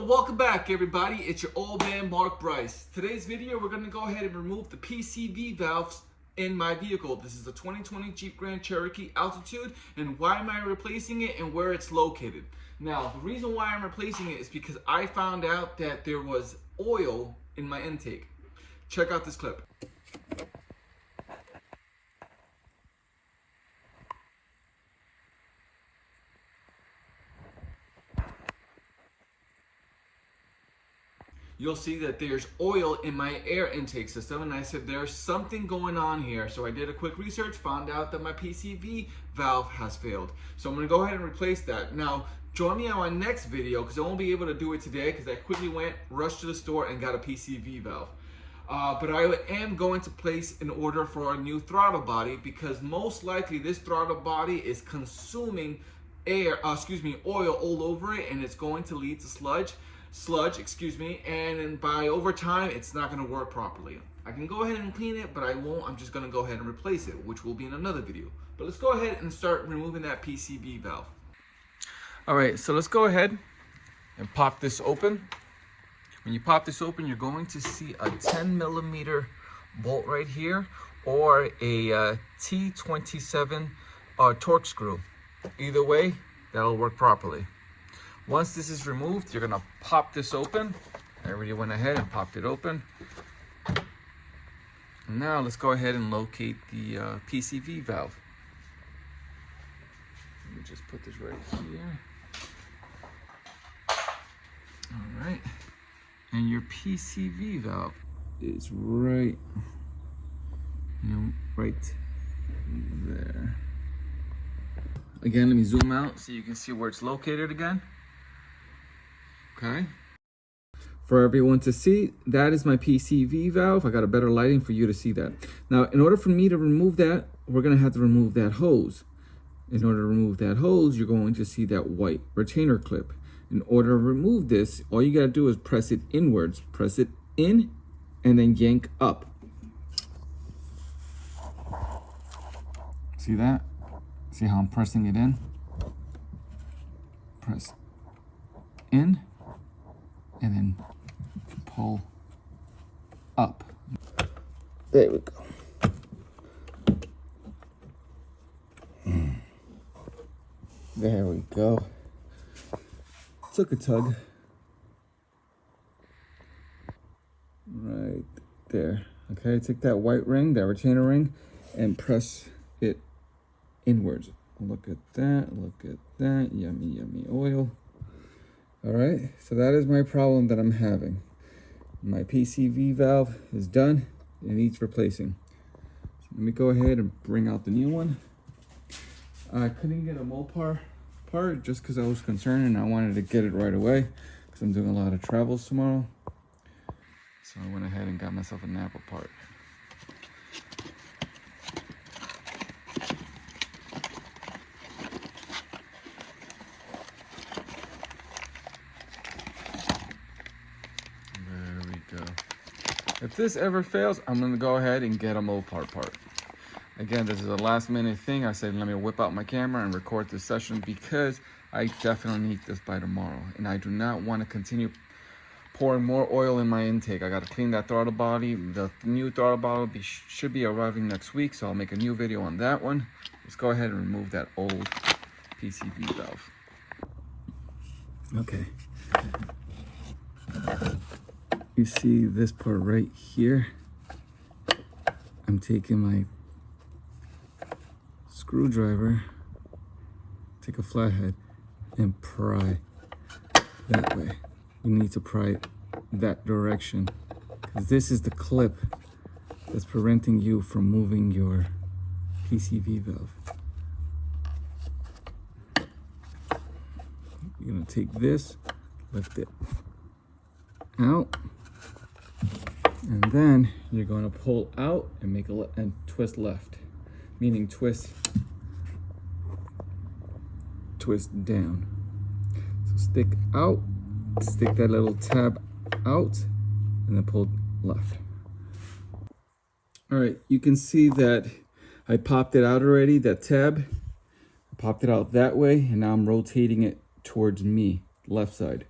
welcome back everybody. It's your old man Mark Bryce. Today's video we're going to go ahead and remove the PCV valves in my vehicle. This is a 2020 Jeep Grand Cherokee Altitude, and why am I replacing it and where it's located. Now the reason why I'm replacing it is because I found out that there was oil in my intake. Check out this clip. You'll see that there's oil in my air intake system, and I said there's something going on here. So I did a quick research, found out that my PCV valve has failed. So I'm gonna go ahead and replace that. Now, join me on my next video because I won't be able to do it today because I quickly rushed to the store and got a PCV valve. But I am going to place an order for a new throttle body because most likely this throttle body is consuming oil all over it, and it's going to lead to sludge, and then by over time it's not going to work properly. I can go ahead and clean it, but I won't. I'm just going to go ahead and replace it, which will be in another video. But let's go ahead and start removing that PCV valve. All right, so let's go ahead and pop this open. When you pop this open, you're going to see a 10mm bolt right here, or a T27 torque screw. Either way, that'll work properly. Once this is removed, you're gonna pop this open. I already went ahead and popped it open. And now let's go ahead and locate the PCV valve. Let me just put this right here. All right. And your PCV valve is right there. Again, let me zoom out so you can see where it's located again. Okay. For everyone to see, that is my PCV valve. I got a better lighting for you to see that. Now, in order for me to remove that, we're gonna have to remove that hose. In order to remove that hose, you're going to see that white retainer clip. In order to remove this, all you gotta do is press it inwards. Press it in and then yank up. See that? See how I'm pressing it in? Press in and then pull up. There we go. There we go. Took a tug. Right there. Okay, take that white ring, that retainer ring, and press it inwards. Look at that, look at that. Yummy, yummy oil. All right, so that is my problem that I'm having. My PCV valve is done. It needs replacing. So let me go ahead and bring out the new one. I couldn't get a Mopar part just because I was concerned and I wanted to get it right away because I'm doing a lot of travels tomorrow. So I went ahead and got myself a Napa part. If this ever fails, I'm gonna go ahead and get a Mopar part. Again, this is a last minute thing. I said, let me whip out my camera and record this session because I definitely need this by tomorrow. And I do not want to continue pouring more oil in my intake. I gotta clean that throttle body. The new throttle body should be arriving next week, so I'll make a new video on that one. Let's go ahead and remove that old PCV valve. Okay. You see this part right here? I'm taking my screwdriver, take a flathead, and pry that way. You need to pry that direction because this is the clip that's preventing you from moving your PCV valve. You're gonna take this, lift it out, and then you're going to pull out and make and twist left, meaning twist down. So stick out, stick that little tab out, and then pull left. All right, you can see that I popped it out already, that tab. I popped it out that way, and now I'm rotating it towards me, left side.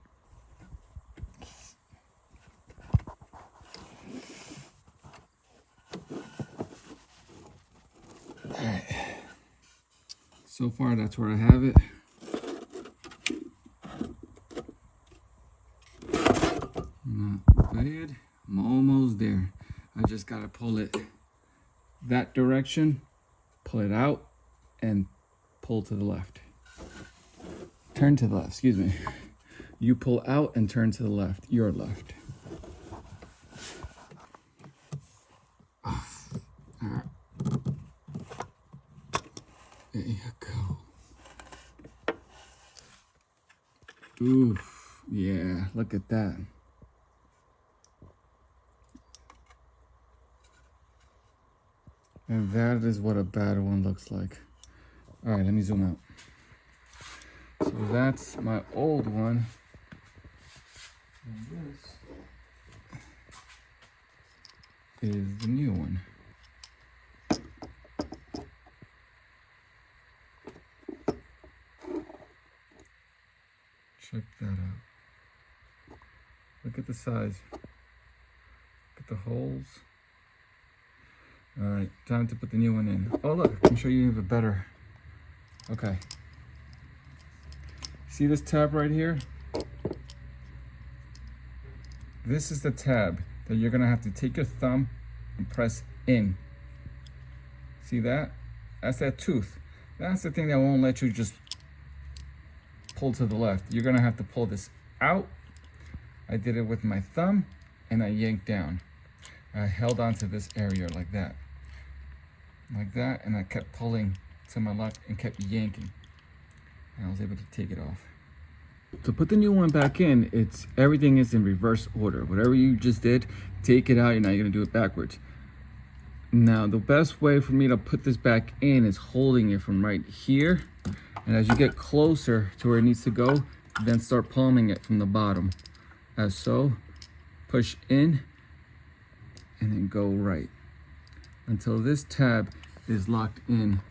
So far, that's where I have it. Not bad. I'm almost there. I just gotta pull it that direction, pull it out, and pull to the left. Turn to the left, excuse me. You pull out and turn to the left, your left. All right. There you go. Oof, yeah, look at that. And that is what a bad one looks like. All right, let me zoom out. So that's my old one. And this is the new one. Check that out. Look at the size. Look at the holes. All right, time to put the new one in. Oh look, I can show you even better. Okay. See this tab right here? This is the tab that you're gonna have to take your thumb and press in. See that? That's that tooth. That's the thing that won't let you just pull to the left. You're gonna have to pull this out. I did it with my thumb and I yanked down. I held onto this area like that, and I kept pulling to my left and kept yanking. And I was able to take it off. To put the new one back in, everything is in reverse order. Whatever you just did, take it out, and now you're gonna do it backwards. Now, the best way for me to put this back in is holding it from right here. And as you get closer to where it needs to go, then start palming it from the bottom. As so, push in, and then go right until this tab is locked in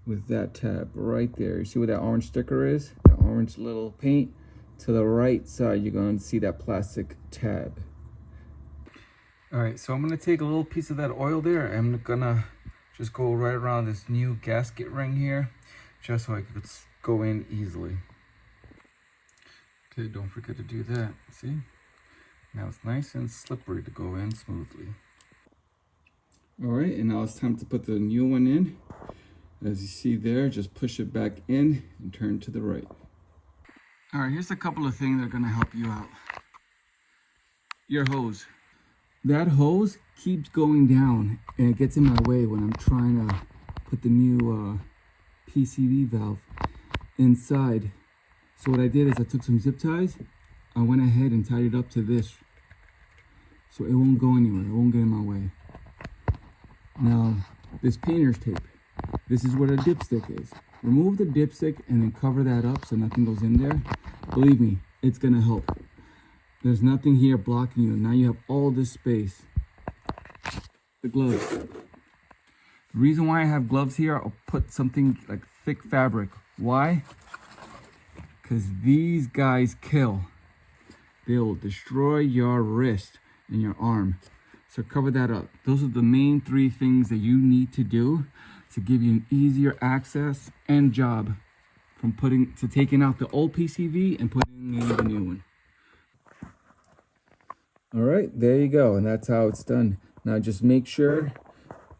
with that tab right there. You see where that orange sticker is? That orange little paint? To the right side, you're going to see that plastic tab. All right, so I'm going to take a little piece of that oil there. I'm going to just go right around this new gasket ring here, just so I could go in easily. Okay, don't forget to do that. See? Now it's nice and slippery to go in smoothly. All right, and now it's time to put the new one in. As you see there, just push it back in and turn to the right. All right, here's a couple of things that are gonna help you out. Your hose. That hose keeps going down and it gets in my way when I'm trying to put the new PCV valve inside. So what I did is I took some zip ties. I went ahead and tied it up to this so it won't go anywhere, it won't get in my way. Now, this painter's tape, this is where the dipstick is. Remove the dipstick and then cover that up so nothing goes in there. Believe me, it's gonna help. There's nothing here blocking you. Now you have all this space. The gloves. The reason why I have gloves here, I'll put something like thick fabric. Why? Because these guys kill. They will destroy your wrist and your arm. So cover that up. Those are the main three things that you need to do to give you an easier access and job from taking out the old PCV and putting in the new one. All right, there you go. And that's how it's done. Now just make sure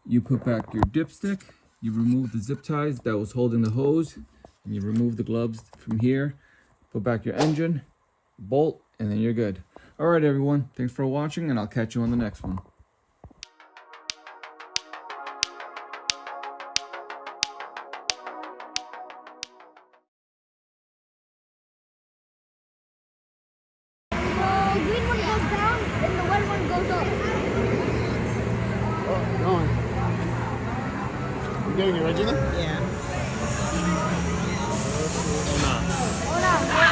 you put back your dipstick, you remove the zip ties that was holding the hose, and you remove the gloves from here, put back your engine, bolt, and then you're good. All right, everyone. Thanks for watching, and I'll catch you on the next one. The green one goes down, and the white one goes up. Oh, going. You getting it ready then? Oh no.